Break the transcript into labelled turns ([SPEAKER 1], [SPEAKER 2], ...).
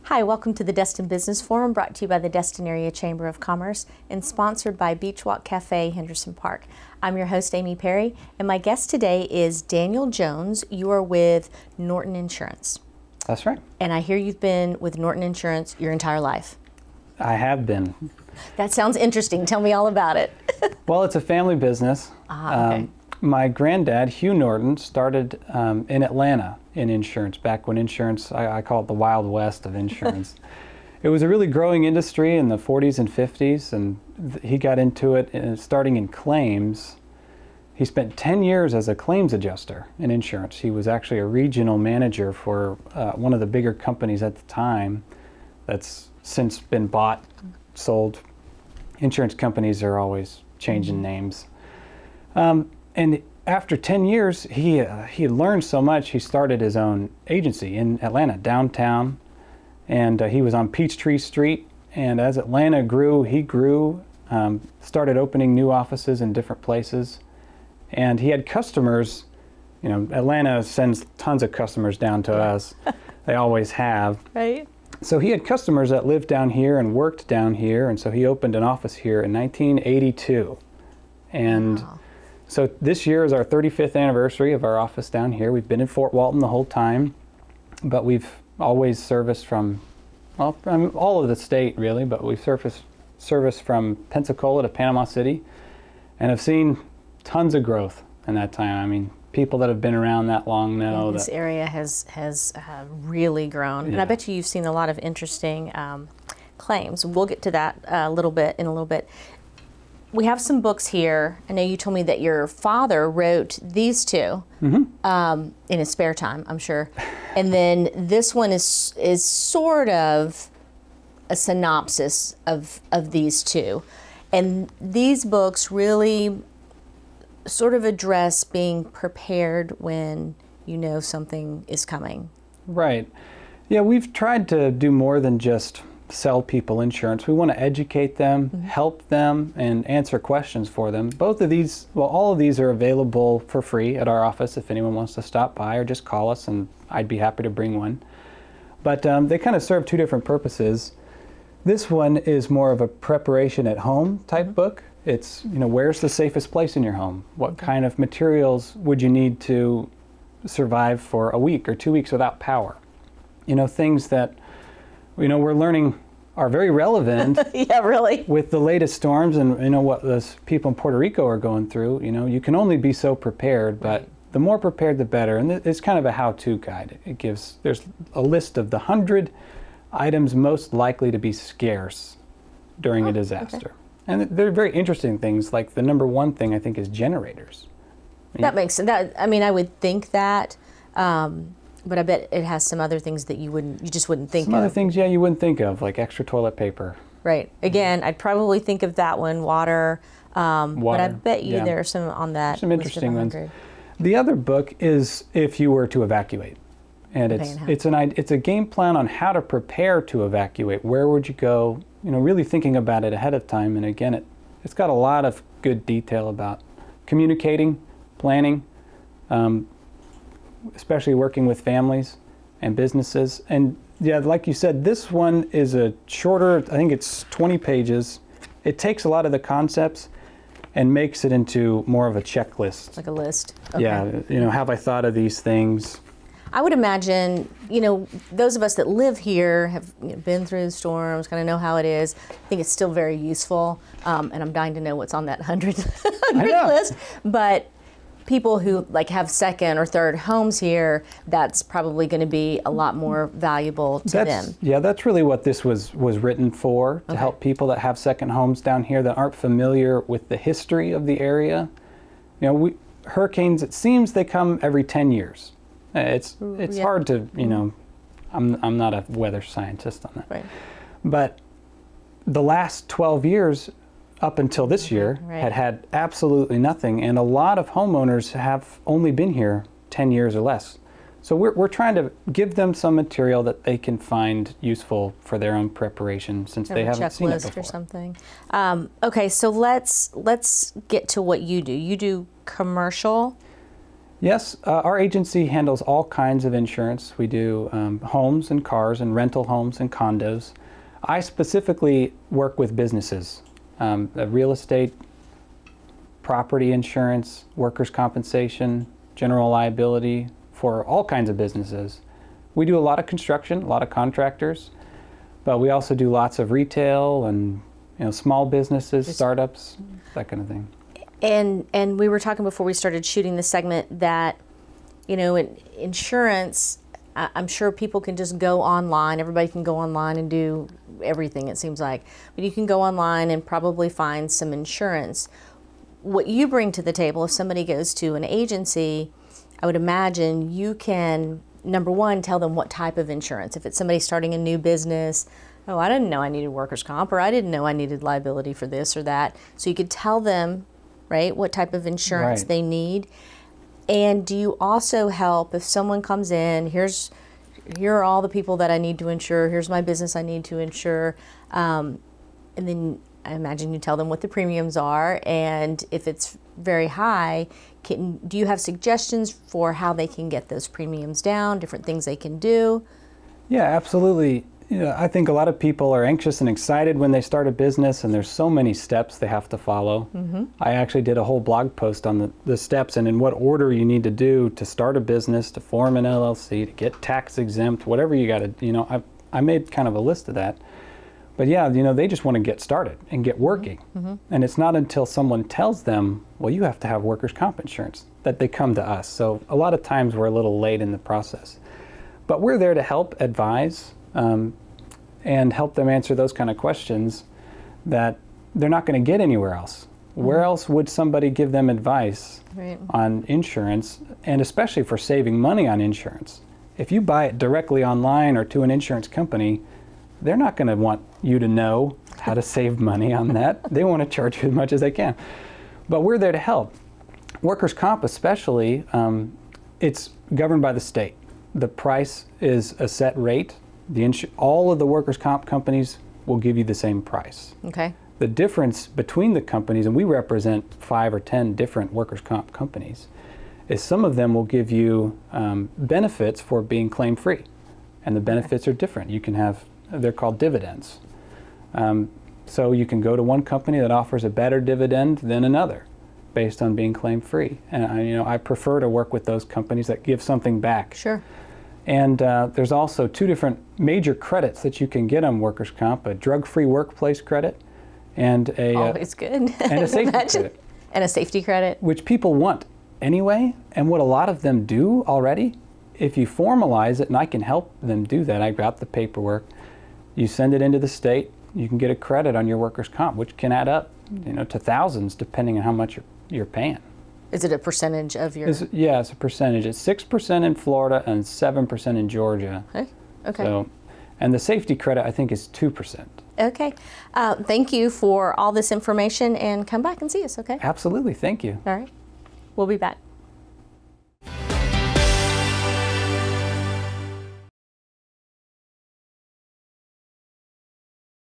[SPEAKER 1] Hi, welcome to the Destin Business Forum, brought to you by the Destin Area Chamber of Commerce and sponsored by Beach Walk Cafe, Henderson Park. I'm your host, Amy Perry, and my guest today is Daniel Jones. You are with Norton Insurance.
[SPEAKER 2] That's right.
[SPEAKER 1] And I hear you've been with Norton Insurance your entire life.
[SPEAKER 2] I have been.
[SPEAKER 1] That sounds interesting. Tell me all about it.
[SPEAKER 2] Well, it's a family business.
[SPEAKER 1] Okay.
[SPEAKER 2] My granddad, Hugh Norton, started in Atlanta in insurance, back when insurance, I call it the Wild West of insurance. It was a really growing industry in the 40s and 50s, and he got into it starting in claims. He spent 10 years as a claims adjuster in insurance. He was actually a regional manager for one of the bigger companies at the time that's since been bought, sold. Insurance companies are always changing names. And after 10 years, he had learned so much, he started his own agency in Atlanta, downtown. And he was on Peachtree Street. And as Atlanta grew, he grew, started opening new offices in different places. And he had customers, you know, Atlanta sends tons of customers down to us. They always have.
[SPEAKER 1] Right.
[SPEAKER 2] So he had customers that lived down here and worked down here. And so he opened an office here in 1982. And
[SPEAKER 1] wow.
[SPEAKER 2] So this year is our 35th anniversary of our office down here. We've been in Fort Walton the whole time, but we've always serviced from, well, all of the state really, but we've serviced from Pensacola to Panama City, and have seen tons of growth in that time. I mean, people that have been around that long know
[SPEAKER 1] this area has really grown.
[SPEAKER 2] Yeah.
[SPEAKER 1] And I bet you've seen a lot of interesting claims. We'll get to that in a little bit. We have some books here. I know you told me that your father wrote these two in his spare time, I'm sure. And then this one is sort of a synopsis of these two. And these books really sort of address being prepared when you know something is coming. Right.
[SPEAKER 2] Yeah, we've tried to do more than just sell people insurance. We want to educate them, help them, and answer questions for them. Both of these, well, all of these are available for free at our office if anyone wants to stop by, or just call us and I'd be happy to bring one. But they kind of serve two different purposes. This one is more of a preparation at home type book. It's, you know, where's the safest place in your home? What kind of materials would you need to survive for a week or 2 weeks without power? You know, things that, you know, we're learning are very relevant.
[SPEAKER 1] Yeah, really.
[SPEAKER 2] With the latest storms and, you know, what those people in Puerto Rico are going through. You know, you can only be so prepared, but the more prepared, the better. And it's kind of a how-to guide. It gives, there's a list of the 100 items most likely to be scarce during a disaster. Okay. And they're very interesting things. Like the number one thing I think is generators.
[SPEAKER 1] That makes sense. I mean, I would think that. But I bet it has some other things that you just wouldn't think of.
[SPEAKER 2] Some other things, yeah, you wouldn't think of, like extra toilet paper.
[SPEAKER 1] Right. Again, I'd probably think of that one, water. But I bet you there are some on that.
[SPEAKER 2] Some interesting ones. The other book is If You Were to Evacuate. And it's a game plan on how to prepare to evacuate. Where would you go? You know, really thinking about it ahead of time. And again, it's got a lot of good detail about communicating, planning, especially working with families and businesses. And yeah, like you said, this one is a shorter, I think it's 20 pages. It takes a lot of the concepts and makes it into more of a checklist.
[SPEAKER 1] Like a list. Okay.
[SPEAKER 2] Yeah, you know, have I thought of these things?
[SPEAKER 1] I would imagine, you know, those of us that live here have been through the storms, kind of know how it is. I think it's still very useful, and I'm dying to know what's on that 100 list. But people who like have second or third homes here, that's probably going to be a lot more valuable to them.
[SPEAKER 2] Yeah, that's really what this was written for, to help people that have second homes down here that aren't familiar with the history of the area. You know, hurricanes, it seems they come every 10 years. It's hard to, you know, I'm not a weather scientist on that.
[SPEAKER 1] Right.
[SPEAKER 2] But the last 12 years, up until this year, had absolutely nothing, and a lot of homeowners have only been here 10 years or less. So we're trying to give them some material that they can find useful for their own preparation, since they haven't seen it before.
[SPEAKER 1] Or something. Okay, so let's get to what you do. You do commercial.
[SPEAKER 2] Yes, our agency handles all kinds of insurance. We do homes and cars and rental homes and condos. I specifically work with businesses, real estate, property insurance, workers' compensation, general liability for all kinds of businesses. We do a lot of construction, a lot of contractors, but we also do lots of retail and small businesses, startups, that kind of thing.
[SPEAKER 1] And we were talking before we started shooting this segment that, in insurance, I'm sure people can just go online. Everybody can go online and do everything, it seems like. But you can go online and probably find some insurance. What you bring to the table, if somebody goes to an agency, I would imagine you can, number one, tell them what type of insurance. If it's somebody starting a new business, oh, I didn't know I needed workers' comp, or I didn't know I needed liability for this or that. So you could tell them, right, what type of insurance they need. And do you also help if someone comes in, here are all the people that I need to insure, here's my business I need to insure, and then I imagine you tell them what the premiums are, and if it's very high, do you have suggestions for how they can get those premiums down, different things they can do?
[SPEAKER 2] Yeah, absolutely. I think a lot of people are anxious and excited when they start a business, and there's so many steps they have to follow. I actually did a whole blog post on the steps and in what order you need to do to start a business, to form an LLC, to get tax exempt, whatever you got to, I made kind of a list of that. But yeah, they just want to get started and get working. And it's not until someone tells them, well, you have to have workers' comp insurance, that they come to us. So a lot of times we're a little late in the process. But we're there to help advise and help them answer those kind of questions that they're not going to get anywhere else. Where else would somebody give them advice on insurance, and especially for saving money on insurance? If you buy it directly online or to an insurance company, they're not going to want you to know how to save money on that. They want to charge you as much as they can. But we're there to help. Workers' comp especially, it's governed by the state. The price is a set rate. All of the workers' comp companies will give you the same price.
[SPEAKER 1] Okay.
[SPEAKER 2] The difference between the companies, and we represent 5 or 10 different workers' comp companies, is some of them will give you benefits for being claim-free. And the benefits are different. You can have, they're called dividends. So you can go to one company that offers a better dividend than another based on being claim-free. And I prefer to work with those companies that give something back.
[SPEAKER 1] Sure.
[SPEAKER 2] And there's also 2 different major credits that you can get on workers' comp: a drug-free workplace credit and
[SPEAKER 1] always good.
[SPEAKER 2] And a safety credit.
[SPEAKER 1] And a safety credit.
[SPEAKER 2] Which people want anyway, and what a lot of them do already. If you formalize it, and I can help them do that, I got the paperwork, you send it into the state, you can get a credit on your workers' comp, which can add up to thousands depending on how much you're paying.
[SPEAKER 1] Is it a percentage of your?
[SPEAKER 2] Yeah, it's a percentage. It's 6% in Florida and 7% in Georgia.
[SPEAKER 1] Okay.
[SPEAKER 2] So, and the safety credit, I think, is 2%.
[SPEAKER 1] Okay. Thank you for all this information, and come back and see us, okay?
[SPEAKER 2] Absolutely. Thank you.
[SPEAKER 1] All right. We'll be back.